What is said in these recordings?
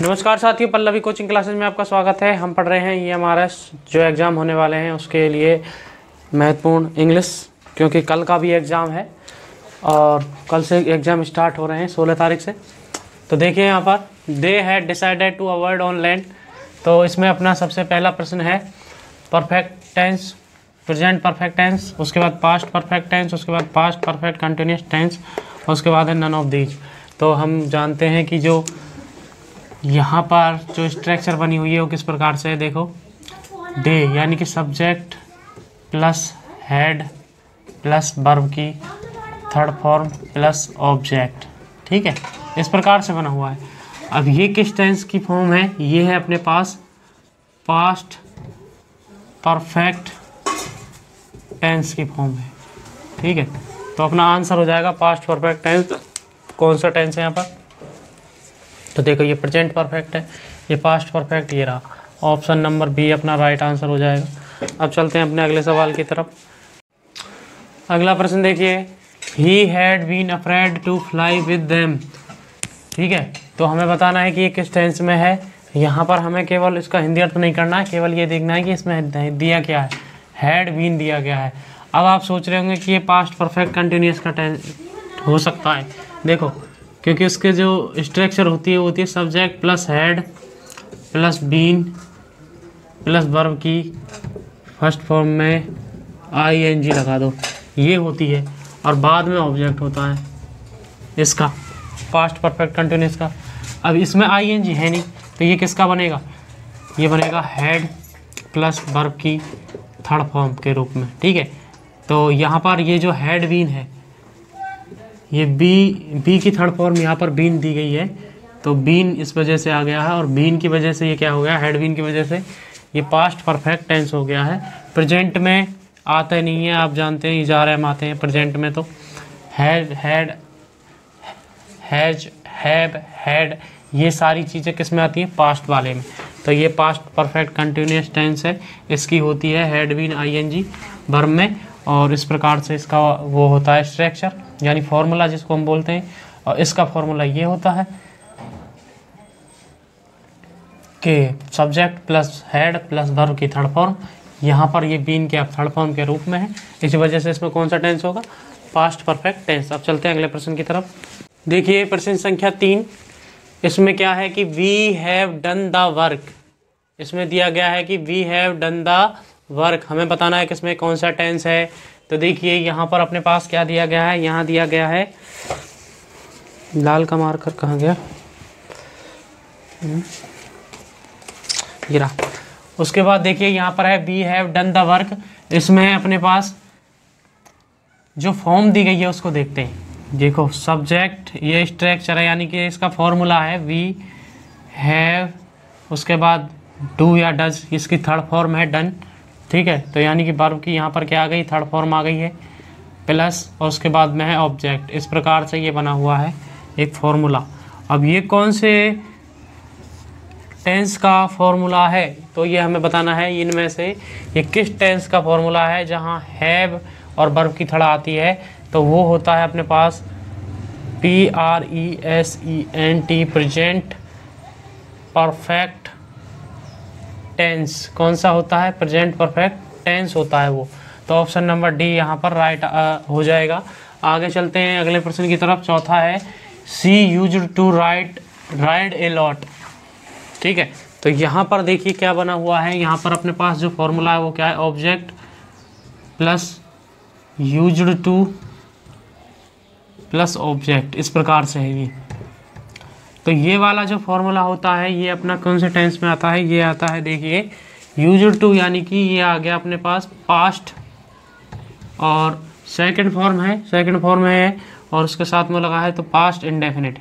नमस्कार साथियों, Pallavi coaching classes में आपका स्वागत है। हम पढ़ रहे हैं EMRS जो एग्ज़ाम होने वाले हैं उसके लिए महत्वपूर्ण इंग्लिश, क्योंकि कल का भी एग्ज़ाम है और कल से एग्ज़ाम स्टार्ट हो रहे हैं 16 तारीख से। तो देखिए यहाँ पर they had decided to avoid on land. तो इसमें अपना सबसे पहला प्रश्न है perfect tense, present perfect tense, उसके बाद पास्ट परफेक्ट टेंस, उसके बाद पास्ट परफेक्ट कंटिन्यूस टेंस, उसके बाद है नन ऑफ दीज। तो हम जानते हैं कि जो यहाँ पर जो स्ट्रक्चर बनी हुई है वो किस प्रकार से है। देखो, डे यानी कि subject plus had plus verb की थर्ड फॉर्म प्लस ऑब्जेक्ट, ठीक है, इस प्रकार से बना हुआ है। अब ये किस टेंस की फॉर्म है? ये है अपने पास पास्ट परफेक्ट टेंस की फॉर्म है, ठीक है। तो अपना आंसर हो जाएगा पास्ट परफेक्ट टेंस। कौन सा टेंस है यहाँ पर? तो देखो, ये प्रेजेंट परफेक्ट है, ये पास्ट परफेक्ट, ये रहा। ऑप्शन नंबर बी अपना राइट आंसर हो जाएगा। अब चलते हैं अपने अगले सवाल की तरफ। अगला प्रश्न देखिए, he had been afraid to fly with them, ठीक है। तो हमें बताना है कि ये किस टेंस में है। यहाँ पर हमें केवल इसका हिंदी अर्थ नहीं करना है, केवल ये देखना है कि इसमें दिया क्या है, हैड बीन दिया गया है। अब आप सोच रहे होंगे कि ये पास्ट परफेक्ट कंटिन्यूस का टेंस हो सकता है। देखो, क्योंकि उसके जो स्ट्रक्चर होती है subject plus had plus been plus verb की फर्स्ट फॉर्म में ING लगा दो, ये होती है, और बाद में ऑब्जेक्ट होता है इसका पास्ट परफेक्ट कंटिन्यूस का। अब इसमें ING है नहीं, तो ये किसका बनेगा? ये बनेगा हेड प्लस वर्ब की थर्ड फॉर्म के रूप में, ठीक है। तो यहाँ पर ये जो हेड बीन है, ये बी की थर्ड फॉर्म यहाँ पर बीन दी गई है, तो बीन इस वजह से आ गया है, और बीन की वजह से ये क्या हो गया, हेड बीन की वजह से ये पास्ट परफेक्ट टेंस हो गया है। प्रेजेंट में आता नहीं है, आप जानते हैं इजारे में आते हैं प्रेजेंट में। तो had had has have had, ये सारी चीज़ें किस में आती हैं? पास्ट वाले में। तो ये पास्ट परफेक्ट कंटिन्यूस टेंस है, इसकी होती है हेड बीन ING वर्ब में, और इस प्रकार से इसका वो होता है स्ट्रक्चर यानी फॉर्मूला जिसको हम बोलते हैं। और इसका फॉर्मूला ये होता है कि subject plus had plus verb की थर्ड फॉर्म, यहाँ पर ये बीन के थर्ड फॉर्म के रूप में है, इसी वजह से इसमें कौन सा टेंस होगा? Past perfect tense. अब चलते हैं अगले प्रश्न की तरफ। देखिए प्रश्न संख्या 3, इसमें क्या है कि we have done the work. इसमें दिया गया है कि we have done the work, हमें बताना है कि इसमें कौन सा टेंस है। तो देखिए यहाँ पर अपने पास क्या दिया गया है, यहाँ दिया गया है, लाल का मार्कर कहाँ गया, ये रहा। उसके बाद देखिए यहाँ पर है we have done the work. इसमें अपने पास जो फॉर्म दी गई है उसको देखते हैं। देखो, सब्जेक्ट ये स्ट्रक्चर है, यानी कि इसका फॉर्मूला है वी हैव, उसके बाद डू या डज, इसकी थर्ड फॉर्म है डन, ठीक है। तो यानी कि वर्ब की यहाँ पर क्या आ गई, थर्ड फॉर्म आ गई है, प्लस और उसके बाद में है ऑब्जेक्ट। इस प्रकार से ये बना हुआ है एक फॉर्मूला। अब ये कौन से टेंस का फॉर्मूला है? तो ये हमें बताना है इनमें से ये किस टेंस का फॉर्मूला है जहाँ हैव और वर्ब की थर्ड आती है। तो वो होता है अपने पास PRESENT, प्रेजेंट परफेक्ट टेंस। कौन सा होता है? प्रेजेंट परफेक्ट टेंस होता है वो। तो ऑप्शन नंबर डी यहाँ पर राइट हो जाएगा। आगे चलते हैं अगले प्रश्न की तरफ। चौथा है she used to ride a lot, ठीक है। तो यहाँ पर देखिए क्या बना हुआ है, यहाँ पर अपने पास जो फॉर्मूला है वो क्या है, object plus used two plus object, इस प्रकार से है ये। तो ये वाला जो फॉर्मूला होता है ये अपना कौन से टेंस में आता है? ये आता है, देखिए यूज्ड टू, यानी कि ये आ गया अपने पास पास्ट, और सेकंड फॉर्म है और उसके साथ में लगा है तो past indefinite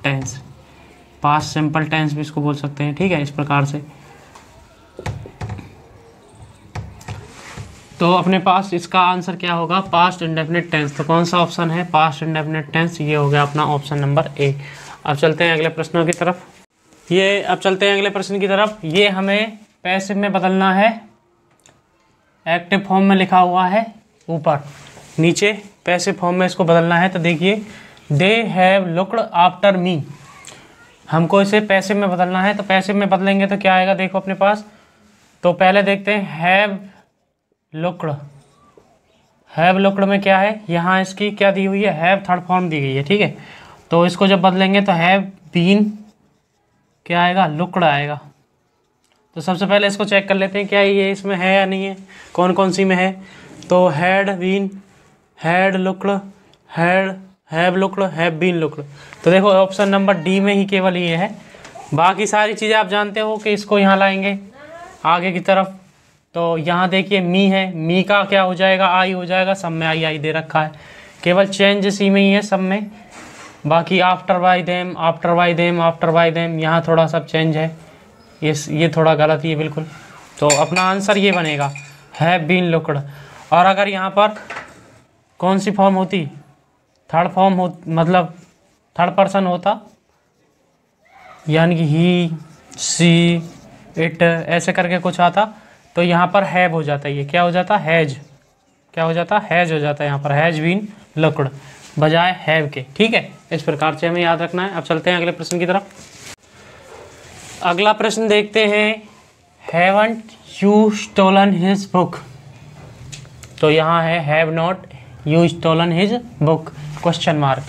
tense, past simple tense भी इसको बोल सकते हैं, ठीक है, इस प्रकार से। तो अपने पास इसका आंसर क्या होगा? Past indefinite tense. तो कौन सा ऑप्शन है? पास्ट इंडेफिनिट टेंस, ये हो गया अपना ऑप्शन नंबर ए। अब चलते हैं अगले प्रश्नों की तरफ। ये हमें पैसिव में बदलना है, एक्टिव फॉर्म में लिखा हुआ है ऊपर, नीचे पैसिव फॉर्म में इसको बदलना है। तो देखिए they have looked after me. हमको इसे पैसिव में बदलना है, तो पैसिव में बदलेंगे तो क्या आएगा देखो अपने पास। तो पहले देखते हैं हैव लुक्ड। हैव लुक्ड में क्या है, यहाँ इसकी क्या दी हुई है, हैव थर्ड फॉर्म दी गई है, ठीक है। तो इसको जब बदलेंगे तो हैव बीन क्या आएगा, लुक्ड आएगा। तो सबसे पहले इसको चेक कर लेते हैं क्या ये इसमें है या नहीं है, कौन कौन सी में है। तो had been, had looked, have looked, have been looked. तो देखो ऑप्शन नंबर डी में ही केवल ये है, बाकी सारी चीज़ें आप जानते हो कि इसको यहाँ लाएंगे आगे की तरफ। तो यहाँ देखिए मी है, मी का क्या हो जाएगा, आई हो जाएगा, सब में आई आई दे रखा है, केवल चेंज इसी में ही है सब में। बाकी after bye them, after bye them, after bye them, यहाँ थोड़ा सा चेंज है, ये थोड़ा गलत ही है बिल्कुल। तो अपना आंसर ये बनेगा हैव बीन लुक्ड। और अगर यहाँ पर कौन सी फॉर्म होती, थर्ड फॉर्म हो, मतलब थर्ड पर्सन होता, यानी कि ही, सी, इट ऐसे करके कुछ आता, तो यहाँ पर हैव हो जाता है, ये क्या हो जाता, हैज, क्या हो जाता, हैज हो जाता है यहाँ पर, हैज बीन लुक्ड बजाय हैव के, ठीक है। इस प्रकार से हमें याद रखना है। अब चलते हैं अगले प्रश्न की तरफ। अगला प्रश्न देखते हैं, haven't you stolen his book. तो यहाँ है have not you stolen his book question mark.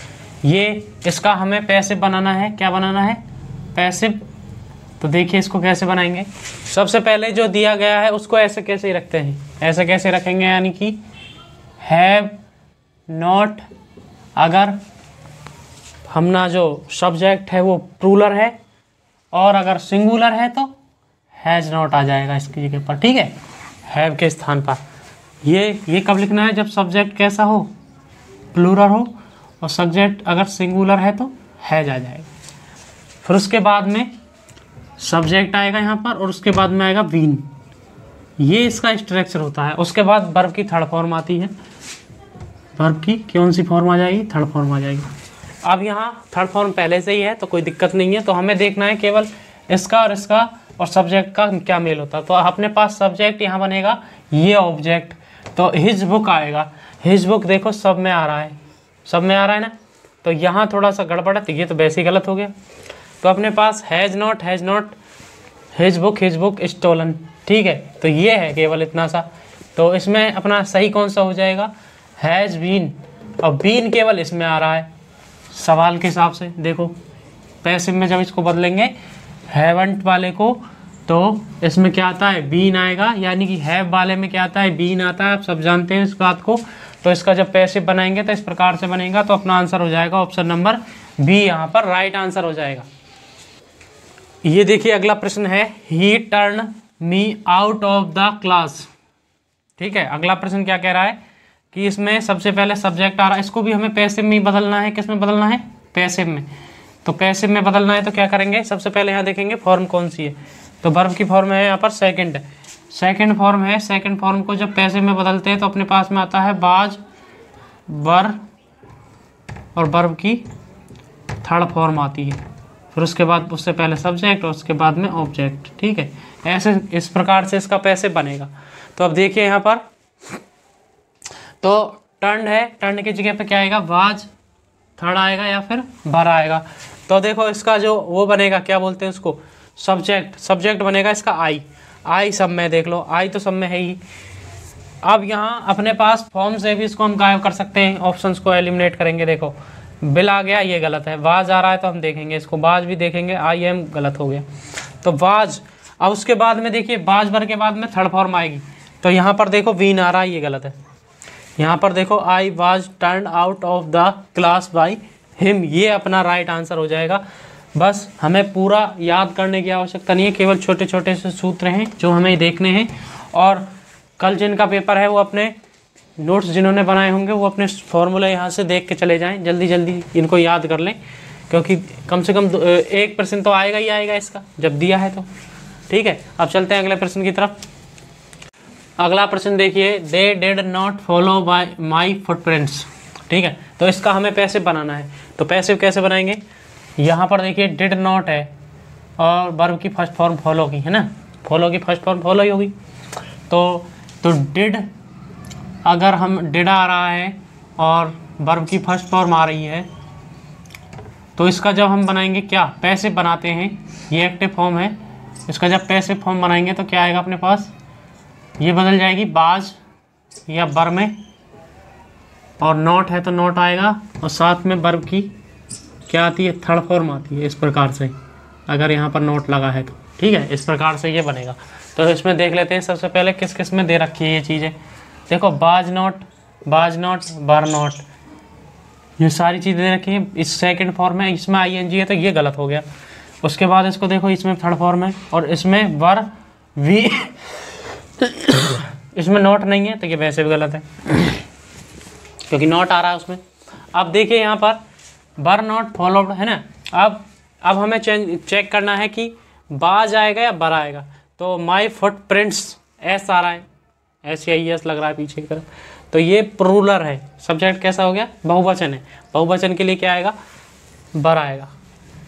ये इसका हमें पैसिव बनाना है, क्या बनाना है, पैसिव। तो देखिए इसको कैसे बनाएंगे। सबसे पहले जो दिया गया है उसको ऐसे कैसे ही रखते हैं, ऐसे कैसे रखेंगे, यानी कि हैव नॉट, अगर हमना जो सब्जेक्ट है वो प्लूरल है और अगर सिंगुलर है तो हैज नॉट आ जाएगा इसकी जगह पर, ठीक है, हैव के स्थान पर। ये कब लिखना है, जब सब्जेक्ट कैसा हो, प्लूरल हो, और सब्जेक्ट अगर सिंगुलर है तो हैज आ जाएगा। फिर उसके बाद में सब्जेक्ट आएगा यहाँ पर और उसके बाद में आएगा बीन, ये इसका स्ट्रक्चर होता है। उसके बाद वर्ब की थर्ड फॉर्म आती है, वर्ब की कौन सी फॉर्म आ जाएगी, थर्ड फॉर्म आ जाएगी। अब यहाँ थर्ड फॉर्म पहले से ही है तो कोई दिक्कत नहीं है, तो हमें देखना है केवल इसका और सब्जेक्ट का क्या मेल होता है। तो अपने पास सब्जेक्ट यहाँ बनेगा ये ऑब्जेक्ट, तो हिज बुक आएगा। हिज बुक देखो सब में आ रहा है, सब में आ रहा है ना, तो यहाँ थोड़ा सा गड़बड़ है, तो ये तो वैसे ही गलत हो गया। तो अपने पास has not his book stolen, ठीक है। तो ये है केवल इतना सा। तो इसमें अपना सही कौन सा हो जाएगा, हैज़ बीन, और बीन केवल इसमें आ रहा है सवाल के हिसाब से। देखो पैसिव में जब इसको बदलेंगे हैवंट वाले को, तो इसमें क्या आता है, बीन आएगा, यानी कि हैव वाले में क्या आता है, बीन आता है, आप सब जानते हैं इस बात को। तो इसका जब पैसिव बनाएंगे तो इस प्रकार से बनेगा, तो अपना आंसर हो जाएगा ऑप्शन नंबर बी, यहाँ पर राइट आंसर हो जाएगा। ये देखिए अगला प्रश्न है, ही turn me out of the class, ठीक है। अगला प्रश्न क्या कह रहा है कि इसमें सबसे पहले सब्जेक्ट आ रहा है, इसको भी हमें पैसिव में बदलना है, किस में बदलना है, पैसिव में। तो पैसिव में बदलना है तो क्या करेंगे, सबसे पहले यहाँ देखेंगे फॉर्म कौन सी है। तो वर्ब की फॉर्म है यहाँ पर सेकंड फॉर्म है। सेकंड फॉर्म को जब पैसिव में बदलते हैं तो अपने पास में आता है बाज, वर, और वर्ब की थर्ड फॉर्म आती है। फिर उसके बाद उससे पहले सब्जेक्ट और उसके बाद में ऑब्जेक्ट, ठीक है। ऐसे इस प्रकार से इसका पैसिव बनेगा। तो अब देखिए यहाँ पर, तो टर्न है, टर्न की जगह पे क्या आएगा, वाज, थर्ड आएगा या फिर वर आएगा। तो देखो इसका जो वो बनेगा, क्या बोलते हैं उसको, सब्जेक्ट बनेगा इसका आई सब में, देख लो आई तो सब में है ही। अब यहाँ अपने पास फॉर्म से भी इसको हम गायब कर सकते हैं, ऑप्शंस को एलिमिनेट करेंगे। देखो बिल आ गया, ये गलत है, वाज आ रहा है तो हम देखेंगे इसको, बाज भी देखेंगे, आई एम गलत हो गया, तो वाज। अब उसके बाद में देखिए बाज वर के बाद में थर्ड फॉर्म आएगी, तो यहाँ पर देखो वीन आ रहा है, ये गलत है। यहाँ पर देखो I was turn out of the class by him, ये अपना राइट आंसर हो जाएगा। बस हमें पूरा याद करने की आवश्यकता नहीं है, केवल छोटे छोटे से सूत्र हैं जो हमें देखने हैं। और कल जिनका पेपर है वो अपने नोट्स जिन्होंने बनाए होंगे वो अपने फॉर्मूले यहाँ से देख के चले जाएं, जल्दी जल्दी इनको याद कर लें, क्योंकि कम से कम 1% तो आएगा ही आएगा इसका जब दिया है तो, ठीक है। अब चलते हैं अगले प्रश्न की तरफ। अगला प्रश्न देखिए, they did not follow by my footprints, ठीक है। तो इसका हमें पैसिव बनाना है, तो पैसिव कैसे बनाएंगे, यहाँ पर देखिए डिड नॉट है और वर्ब की फर्स्ट फॉर्म फॉलो की है ना, फॉलो की फर्स्ट फॉर्म फॉलो ही होगी। तो डिड, अगर हम डिड आ रहा है और वर्ब की फर्स्ट फॉर्म आ रही है तो इसका जब हम बनाएंगे क्या, पैसिव बनाते हैं, ये एक्टिव फॉर्म है, इसका जब पैसिव फॉर्म बनाएंगे तो क्या आएगा अपने पास, ये बदल जाएगी बाज या बर में, और नॉट है तो नॉट आएगा, और साथ में वर्ब की क्या आती है, थर्ड फॉर्म आती है। इस प्रकार से अगर यहाँ पर नॉट लगा है तो ठीक है, इस प्रकार से ये बनेगा। तो इसमें देख लेते हैं सबसे पहले किस किस में दे रखी है ये चीज़ें। देखो बाज नॉट, बर नॉट, ये सारी चीज़ें दे रखी हैं। इस सेकंड फॉर्म है, इसमें ING है तो ये गलत हो गया। उसके बाद इसको देखो, इसमें थर्ड फॉर्म है और इसमें वर वी इसमें नॉट नहीं है तो ये वैसे भी गलत है क्योंकि नॉट आ रहा है उसमें। अब देखिए यहाँ पर बर नॉट फॉलोड है ना। अब हमें चेक करना है कि बाज आएगा या बर आएगा। तो माई फुट प्रिंट्स एस आ रहा है, SAIS लग रहा है पीछे की तरफ, तो ये प्लूरल है। सब्जेक्ट कैसा हो गया, बहुवचन है। बहुवचन के लिए क्या आएगा, बर आएगा।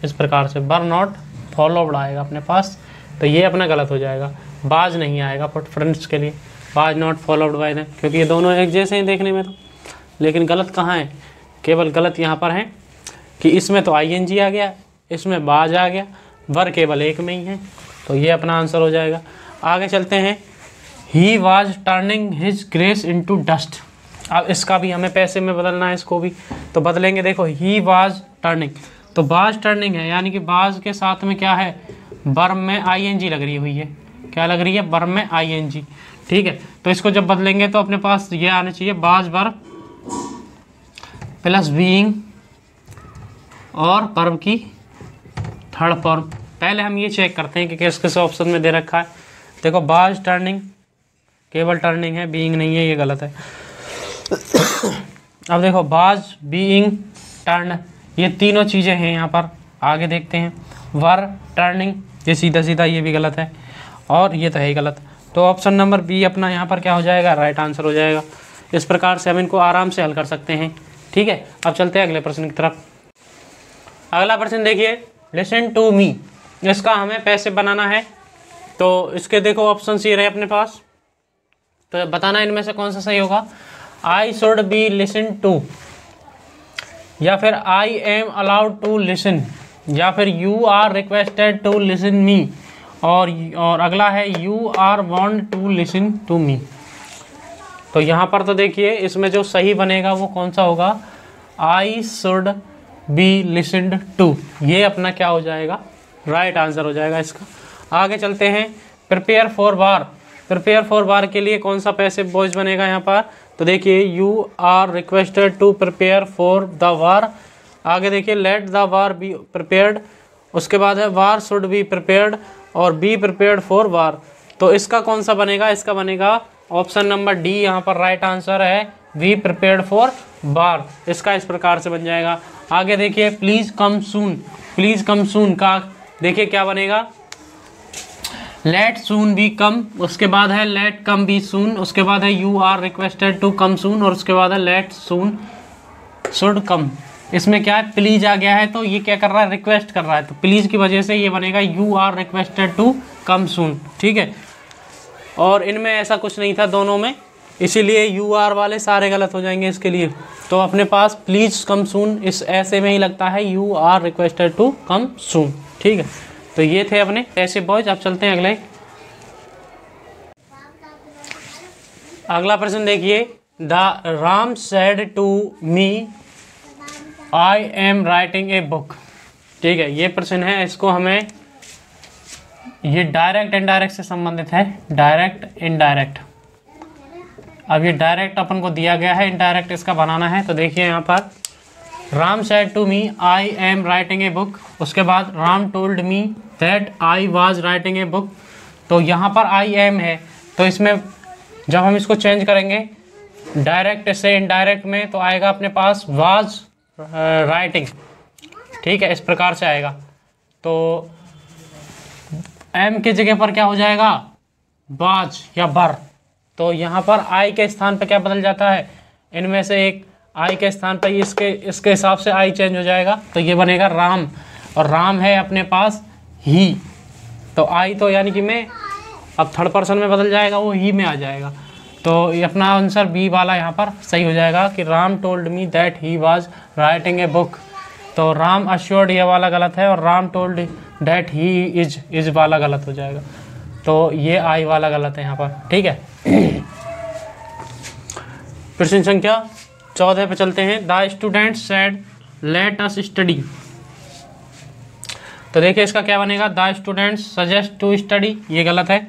इस प्रकार से बर नॉट फॉलोड आएगा अपने पास, तो ये अपना गलत हो जाएगा। बाज नहीं आएगा फुट प्रिंट्स के लिए, बाज नॉट फॉलोड बाय देम, क्योंकि ये दोनों एक जैसे हैं देखने में तो। लेकिन गलत कहाँ है, केवल गलत यहाँ पर है कि इसमें तो ING आ गया, इसमें बाज आ गया, वर केवल एक में ही है, तो ये अपना आंसर हो जाएगा। आगे चलते हैं। He was turning his grace into dust. अब इसका भी हमें पैसे में बदलना है, इसको भी तो बदलेंगे। देखो ही वॉज टर्निंग, तो बाज टर्निंग है, यानी कि बाज के साथ में क्या है, वर्ब में ING लग रही हुई है। क्या लग रही है, वर्ब में ING। ठीक है, तो इसको जब बदलेंगे तो अपने पास ये आना चाहिए, बाज वर्ब प्लस बीइंग और वर्ब की थर्ड फॉर्म। पहले हम ये चेक करते हैं कि किस किस ऑप्शन में दे रखा है। देखो बाज टर्निंग, केवल टर्निंग है, बीइंग नहीं है, ये गलत है। अब देखो बाज, बीइंग, टर्न, ये तीनों चीज़ें हैं यहाँ पर। आगे देखते हैं, वर, टर्निंग, ये सीधा सीधा ये भी गलत है और ये तो है ही गलत। तो ऑप्शन नंबर बी अपना यहाँ पर क्या हो जाएगा, राइट आंसर हो जाएगा। इस प्रकार से हम इनको आराम से हल कर सकते हैं। ठीक है, अब चलते हैं अगले प्रश्न की तरफ। अगला प्रश्न देखिए, लिसन टू मी, इसका हमें पैसे बनाना है। तो इसके देखो ऑप्शन ये रहे अपने पास, तो बताना इनमें से कौन सा सही होगा। I should be listen to, या फिर I am allowed to listen, या फिर you are requested to listen me, और अगला है you are want to listen to me. तो यहाँ पर तो देखिए इसमें जो सही बनेगा वो कौन सा होगा, I should be listened to, ये अपना क्या हो जाएगा, राइट आंसर हो जाएगा इसका। आगे चलते हैं, prepare for war. Prepare for वार के लिए कौन सा पैसिव वॉइस बनेगा यहाँ पर, तो देखिए you are requested to prepare for the war. आगे देखिए let the war be prepared, उसके बाद है वार शुड बी प्रिपेयर्ड और बी प्रिपेयर्ड फॉर वार। तो इसका कौन सा बनेगा, इसका बनेगा ऑप्शन नंबर डी, यहाँ पर राइट आंसर है बी प्रिपेयर्ड फॉर वार। इसका इस प्रकार से बन जाएगा। आगे देखिए please come soon, please come सून का देखिए क्या बनेगा, लेट सून बी कम, उसके बाद है लेट कम बी सून, उसके बाद है you are requested to come soon, और उसके बाद है लेट सून शुड कम। इसमें क्या है, प्लीज आ गया है तो ये क्या कर रहा है, रिक्वेस्ट कर रहा है, तो प्लीज की वजह से ये बनेगा you are requested to come soon. ठीक है, और इनमें ऐसा कुछ नहीं था दोनों में, इसीलिए यू आर वाले सारे गलत हो जाएंगे इसके लिए। तो अपने पास प्लीज कम सून इस ऐसे में ही लगता है, you are requested to come soon. ठीक है, तो ये थे अपने ऐसे बॉयज। अब चलते हैं अगले। अगला प्रश्न देखिए, the Ram said to me I am writing a book. ठीक है, ये प्रश्न है, इसको हमें ये डायरेक्ट इनडायरेक्ट से संबंधित है, डायरेक्ट इनडायरेक्ट। अब ये डायरेक्ट अपन को दिया गया है, इनडायरेक्ट इसका बनाना है। तो देखिए यहाँ पर Ram said to me I am writing a book, उसके बाद Ram told me that I was writing a book. तो यहाँ पर आई एम है, तो इसमें जब हम इसको चेंज करेंगे डायरेक्ट से इनडायरेक्ट में, तो आएगा अपने पास वाज राइटिंग। ठीक है, इस प्रकार से आएगा। तो एम की जगह पर क्या हो जाएगा, बाज या बर। तो यहाँ पर आई के स्थान पर क्या बदल जाता है, इनमें से एक आई के स्थान पर इसके हिसाब से आई चेंज हो जाएगा, तो ये बनेगा राम, और राम है अपने पास ही, तो आई तो यानी कि मैं अब थर्ड पर्सन में बदल जाएगा, वो ही में आ जाएगा। तो ये अपना आंसर बी वाला यहाँ पर सही हो जाएगा कि Ram told me that he was writing a book. तो राम अश्योर्ड ये वाला गलत है, और Ram told that he is वाला गलत हो जाएगा। तो ये आई वाला गलत है यहाँ पर, ठीक है। प्रश्न संख्या 14 पे चलते हैं। The student said let us study. तो देखिए इसका क्या बनेगा, the student suggest to study, ये गलत है।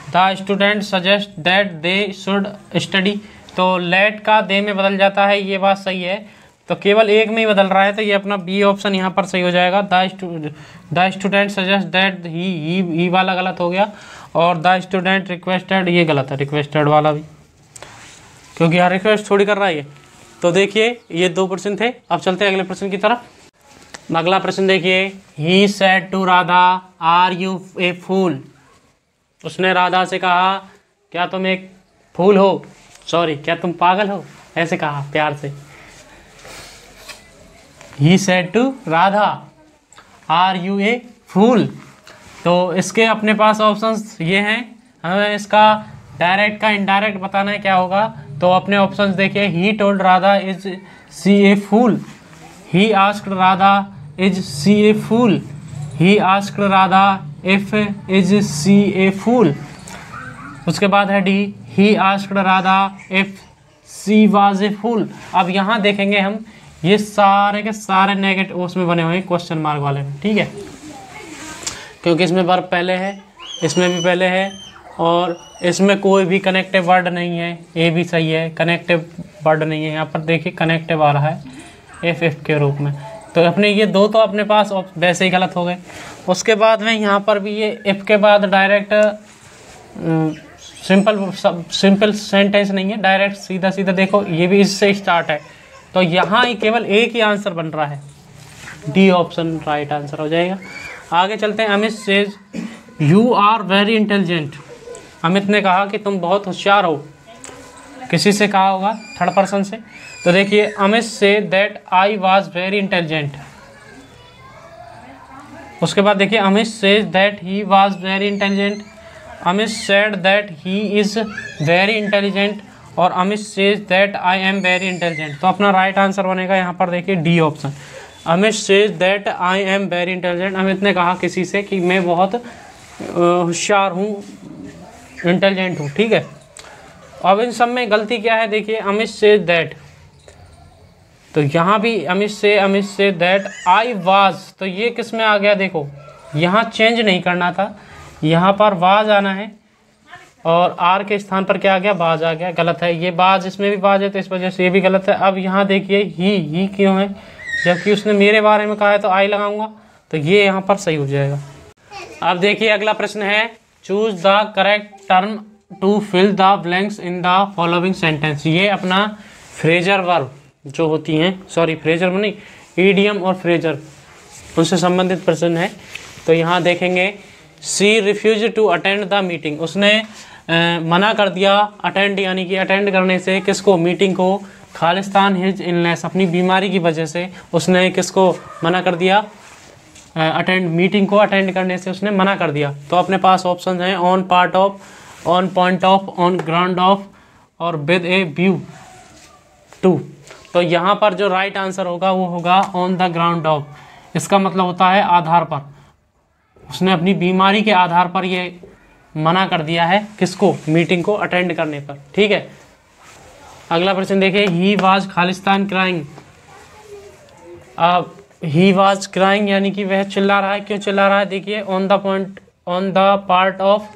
The student suggest that they should study, तो लेट का दे में बदल जाता है, ये बात सही है। तो केवल एक में ही बदल रहा है, तो ये अपना बी ऑप्शन यहाँ पर सही हो जाएगा। The student suggest that he वाला गलत हो गया, और द स्टूडेंट रिक्वेस्टेड ये गलत है, रिक्वेस्टेड वाला भी, क्योंकि यहाँ रिक्वेस्ट थोड़ी कर रहा है ये। तो देखिए ये 2 प्रश्न थे। अब चलते हैं अगले प्रश्न की तरफ। अगला प्रश्न देखिए, he said to Radha are you a fool. उसने राधा से कहा क्या तुम एक फूल हो, सॉरी क्या तुम पागल हो, ऐसे कहा प्यार से। He said to Radha are you a fool. तो इसके अपने पास ऑप्शंस ये हैं, हमें इसका डायरेक्ट का इनडायरेक्ट बताना है क्या होगा। तो अपने ऑप्शंस देखिए, he told Radha is she a fool, he asked Radha is she a fool, he asked Radha if is she a fool. उसके बाद है D, he asked Radha if she was a fool. अब यहाँ देखेंगे हम, ये सारे के सारे नेगेटिव उसमें बने हुए हैं क्वेश्चन मार्क वाले में, ठीक है, क्योंकि इसमें वर्ब पहले है, इसमें भी पहले है, और इसमें कोई भी कनेक्टिव वर्ड नहीं है, ये भी सही है, कनेक्टिव वर्ड नहीं है। यहाँ पर देखिए कनेक्टिव आ रहा है एफ के रूप में। तो अपने ये 2 तो अपने पास वैसे ही गलत हो गए। उसके बाद में यहाँ पर भी ये एफ के बाद डायरेक्ट सिंपल सेंटेंस नहीं है, डायरेक्ट सीधा सीधा देखो ये भी इससे स्टार्ट है। तो यहाँ ही केवल एक ही आंसर बन रहा है, डी ऑप्शन राइट आंसर हो जाएगा। आगे चलते हैं। Amit says you are very intelligent. Amit ने कहा कि तुम बहुत होशियार हो, किसी से कहा होगा, थर्ड पर्सन से। तो देखिए Amit said that I was very intelligent. उसके बाद देखिए Amit says that he was very intelligent, Amit said that he is very intelligent, और Amit says that I am very intelligent. तो अपना राइट आंसर बनेगा यहाँ पर देखिए D option, Amit says that I am very intelligent. Amit ने कहा किसी से कि मैं बहुत होशियार हूँ, इंटेलिजेंट हूँ, ठीक है। अब इन सब में गलती क्या है, देखिए अमित सेज दैट, तो यहाँ भी Amit said that I was, तो ये किस में आ गया, देखो यहाँ चेंज नहीं करना था, यहाँ पर वाज आना है, और आर के स्थान पर क्या आ गया, बाज आ गया, गलत है। ये बाज, इसमें भी बाज है, तो इस वजह से ये भी गलत है। अब यहाँ देखिए ही क्यों है, जबकि उसने मेरे बारे में कहा है, तो आई लगाऊंगा, तो ये यहाँ पर सही हो जाएगा। अब देखिए अगला प्रश्न है, choose the correct term to fill the blanks in the following sentence. ये अपना फ्रेजर वर्ब जो होती हैं, सॉरी फ्रेजर नहीं, ईडियम और फ्रेजर, उनसे संबंधित प्रश्न है। तो यहाँ देखेंगे, she refuse to attend the meeting. उसने मना कर दिया अटेंड, यानी कि अटेंड करने से, किसको, मीटिंग को। खालिस्तान हिज इलनेस, अपनी बीमारी की वजह से उसने किसको मना कर दिया, अटेंड, मीटिंग को अटेंड करने से उसने मना कर दिया। तो अपने पास ऑप्शन हैं, on part of, on point of, on ground of, और विद ए व्यू टू। तो यहाँ पर जो राइट आंसर होगा वो होगा ऑन द ग्राउंड ऑफ। इसका मतलब होता है आधार पर, उसने अपनी बीमारी के आधार पर ये मना कर दिया है, किसको, मीटिंग को अटेंड करने पर, ठीक है। अगला प्रश्न देखिए, ही वाज खालिस्तान क्राइंग। अब ही वाज क्राइंग यानी कि वह चिल्ला रहा है, क्यों चिल्ला रहा है, देखिए on the point, on the part of,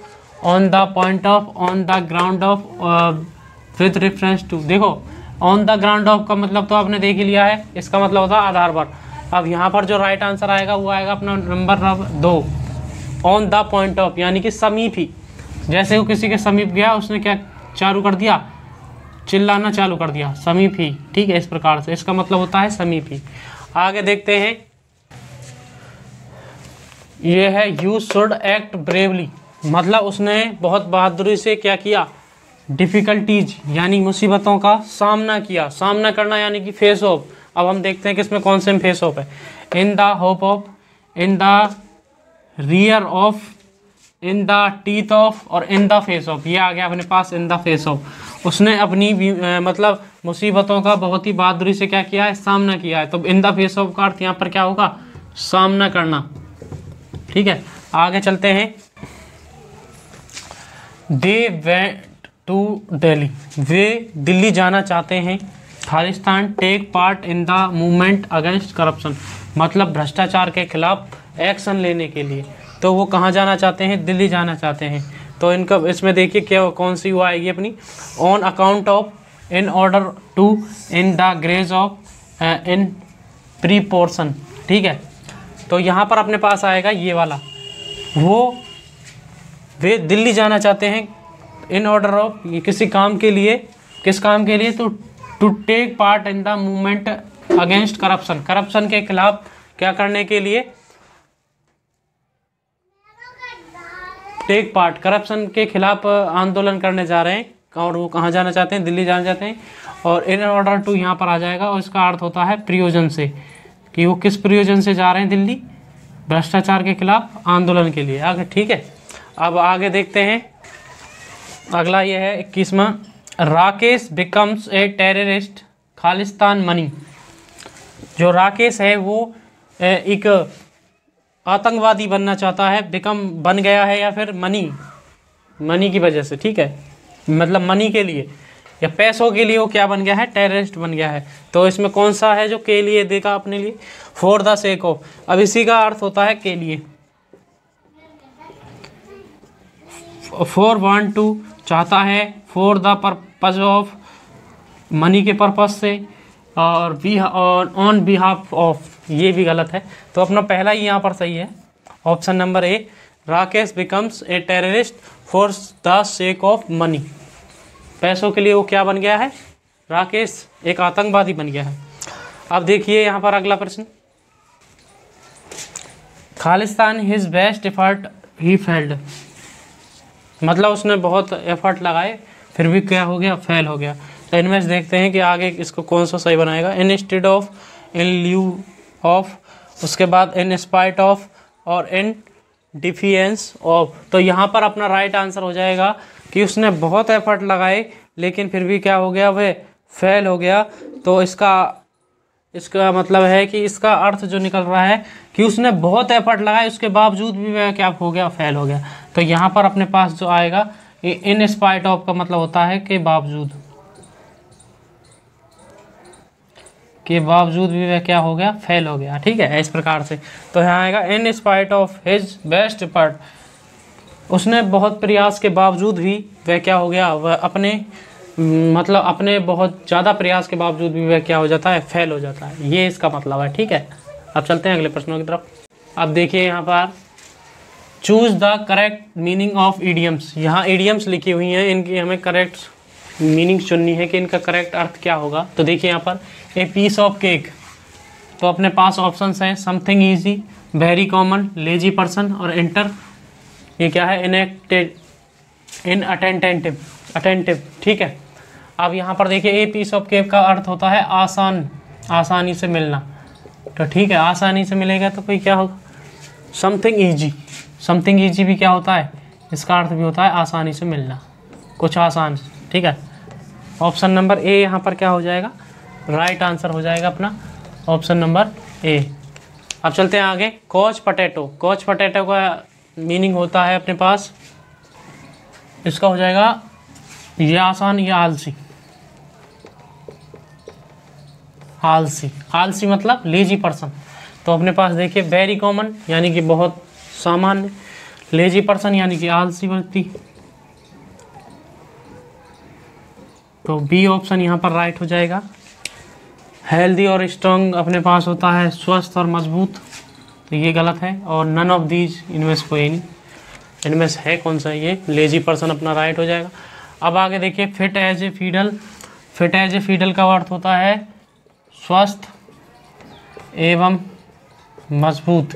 on the point of, on the ground of, with reference to. देखो ऑन द ग्राउंड ऑफ का मतलब तो आपने देख ही लिया है, इसका मतलब होता है आधार पर। अब यहाँ पर जो राइट आंसर आएगा वो आएगा अपना number 2, on the point of, यानी कि समीप ही। जैसे वो किसी के समीप गया, उसने क्या चालू कर दिया, चिल्लाना चालू कर दिया, समीप ही, ठीक है, इस प्रकार से इसका मतलब होता है समीप ही। आगे देखते हैं, ये है यू शुड एक्ट ब्रेवली, मतलब उसने बहुत बहादुरी से क्या किया, डिफ़िकल्टीज यानी मुसीबतों का सामना किया। सामना करना यानी कि फेस ऑफ। अब हम देखते हैं कि इसमें कौन से फेस ऑफ है, in the hope of, in the rear of, in the teeth of, और इन द फेस ऑफ। ये आ गया अपने पास इन द फेस ऑफ। उसने अपनी मतलब मुसीबतों का बहुत ही बहादुरी से क्या किया है, सामना किया है। तो इन द फेस ऑफ का अर्थ यहाँ पर क्या होगा, सामना करना। ठीक है, आगे चलते हैं। दे वेंट टू दिल्ली, वे दिल्ली जाना चाहते हैं। Khalistan take part in the movement against corruption, मतलब भ्रष्टाचार के खिलाफ एक्शन लेने के लिए। तो वो कहाँ जाना चाहते हैं, दिल्ली जाना चाहते हैं। तो इनका इसमें देखिए क्या कौन सी वो आएगी अपनी, on account of, in order to, in the grace of, in proportion. ठीक है, तो यहाँ पर अपने पास आएगा ये वाला, वे दिल्ली जाना चाहते हैं इन ऑर्डर ऑफ, ये किसी काम के लिए, किस काम के लिए, तो to take part in the movement against corruption, corruption के खिलाफ क्या करने के लिए, टेक पार्ट, करप्शन के खिलाफ आंदोलन करने जा रहे हैं। और वो कहाँ जाना चाहते हैं, दिल्ली जाना चाहते हैं। और इन ऑर्डर टू यहाँ पर आ जाएगा और इसका अर्थ होता है प्रयोजन से, कि वो किस प्रयोजन से जा रहे हैं दिल्ली, भ्रष्टाचार के खिलाफ आंदोलन के लिए। आगे ठीक है, अब आगे देखते हैं। अगला ये है 21वां, Rakesh becomes a terrorist Khalistan money. जो राकेश है वो एक आतंकवादी बनना चाहता है, बन गया है, या फिर मनी की वजह से। ठीक है, मतलब मनी के लिए या पैसों के लिए वो क्या बन गया है, टेररिस्ट बन गया है। तो इसमें कौन सा है जो के लिए देखा अपने लिए, फॉर द सेक ऑफ। अब इसी का अर्थ होता है के लिए, फॉर वांट टू चाहता है, for the purpose of money के पर्पज से, और ऑन बिहाफ ऑफ, ये भी गलत है। तो अपना पहला ही यहाँ पर सही है, option number A, Rakesh becomes a terrorist for the sake of money. पैसों के लिए वो क्या बन गया है, राकेश एक आतंकवादी बन गया है। अब देखिए यहाँ पर अगला प्रश्न, Khalistan his best effort he failed, मतलब उसने बहुत एफर्ट लगाए फिर भी क्या हो गया, फेल हो गया। तो इनमें से देखते हैं कि आगे इसको कौन सा सही बनाएगा, in instead of, in lieu of, उसके बाद इन स्पाइट ऑफ, और इन डिफियंस ऑफ। तो यहाँ पर अपना राइट आंसर हो जाएगा कि उसने बहुत एफर्ट लगाए लेकिन फिर भी क्या हो गया, वह फेल हो गया। तो इसका मतलब है कि इसका अर्थ जो निकल रहा है कि उसने बहुत एफर्ट लगाए उसके बावजूद भी वह क्या हो गया, फेल हो गया। तो यहाँ पर अपने पास जो आएगा इन स्पाइट ऑफ का मतलब होता है कि बावजूद, के बावजूद भी वह क्या हो गया, फेल हो गया। ठीक है, इस प्रकार से। तो यहाँ आएगा in spite of his best effort, उसने बहुत प्रयास के बावजूद भी वह क्या हो गया, वह अपने बहुत ज़्यादा प्रयास के बावजूद भी वह क्या हो जाता है, फेल हो जाता है। ये इसका मतलब है। ठीक है, अब चलते हैं अगले प्रश्नों की तरफ। अब देखिए यहाँ पर choose the correct meaning of idioms, यहाँ ईडियम्स लिखी हुई हैं, इनकी हमें करेक्ट मीनिंग चुननी है कि इनका करेक्ट अर्थ क्या होगा। तो देखिए यहाँ पर ए पीस ऑफ केक, तो अपने पास ऑप्शंस हैं something easy, very common, lazy person, और इंटर, ये क्या है, इनएक्टेड, इनअटेंटिव, अटेंटिव। ठीक है, अब यहाँ पर देखिए ए पीस ऑफ केक का अर्थ होता है आसान, आसानी से मिलना। तो ठीक है, आसानी से मिलेगा तो कोई क्या होगा, समथिंग ईजी, समथिंग ईजी भी क्या होता है, इसका अर्थ भी होता है आसानी से मिलना, कुछ आसान। ठीक है, ऑप्शन नंबर ए यहाँ पर क्या हो जाएगा, राइट आंसर हो जाएगा अपना ऑप्शन नंबर ए। अब चलते हैं आगे, कॉच पटेटो, कॉच पटेटो का मीनिंग होता है अपने पास, इसका हो जाएगा या आसान या आलसी, आलसी, आलसी मतलब लेजी पर्सन। तो अपने पास देखिए वेरी कॉमन यानी कि बहुत सामान्य, लेजी पर्सन यानी कि आलसी व्यक्ति। तो बी ऑप्शन यहाँ पर राइट हो जाएगा। हेल्दी और स्ट्रॉन्ग अपने पास होता है स्वस्थ और मजबूत, तो ये गलत है। और नन ऑफ दीज, इनमें से कोई नहीं, इनमें से है कौन सा, ये लेजी पर्सन अपना राइट हो जाएगा। अब आगे देखिए fit as a fiddle, fit as a fiddle का अर्थ होता है स्वस्थ एवं मजबूत,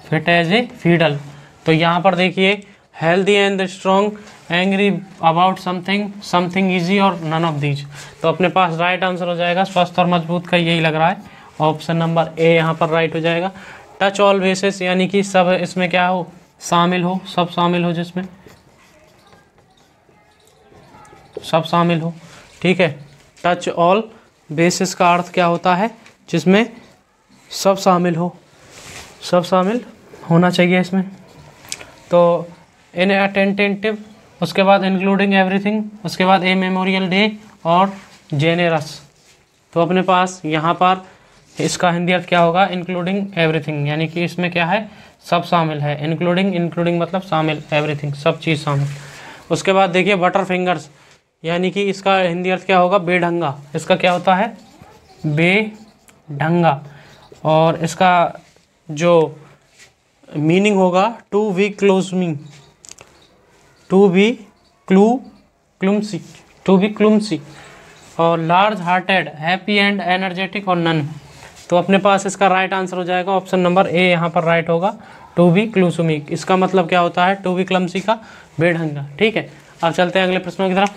फिट एज ए फीडल। तो यहाँ पर देखिए healthy and strong, angry about something, something easy, और नन ऑफ दीज। तो अपने पास राइट आंसर हो जाएगा स्वस्थ और मजबूत का, यही लग रहा है ऑप्शन नंबर ए यहाँ पर राइट हो जाएगा। टच ऑल बेसिस यानी कि सब इसमें क्या हो, शामिल हो, सब शामिल हो जिसमें। सब शामिल हो, ठीक है। टच ऑल बेसिस का अर्थ क्या होता है, जिसमें सब शामिल हो, सब शामिल होना चाहिए इसमें। तो इन अटेंटिव, उसके बाद इंक्लूडिंग एवरीथिंग, उसके बाद ए मेमोरियल डे और जेनेरस। तो अपने पास यहाँ पर इसका हिंदी अर्थ क्या होगा, इंक्लूडिंग एवरीथिंग, यानी कि इसमें क्या है, सब शामिल है। इंक्लूडिंग मतलब शामिल, एवरीथिंग सब चीज़ शामिल। उसके बाद देखिए बटर फिंगर्स, यानी कि इसका हिंदी अर्थ क्या होगा, बेढंगा। इसका क्या होता है, बेढंगा। और इसका जो मीनिंग होगा, to be clumsy, to be clumsy, to be clumsy. और large hearted, happy and energetic और नन। तो अपने पास इसका राइट आंसर हो जाएगा ऑप्शन नंबर ए, यहाँ पर राइट होगा, टू बी क्लूसमी। इसका मतलब क्या होता है, टू बी क्लमसी का बेढंगा, ठीक है। अब चलते हैं अगले प्रश्नों की तरफ।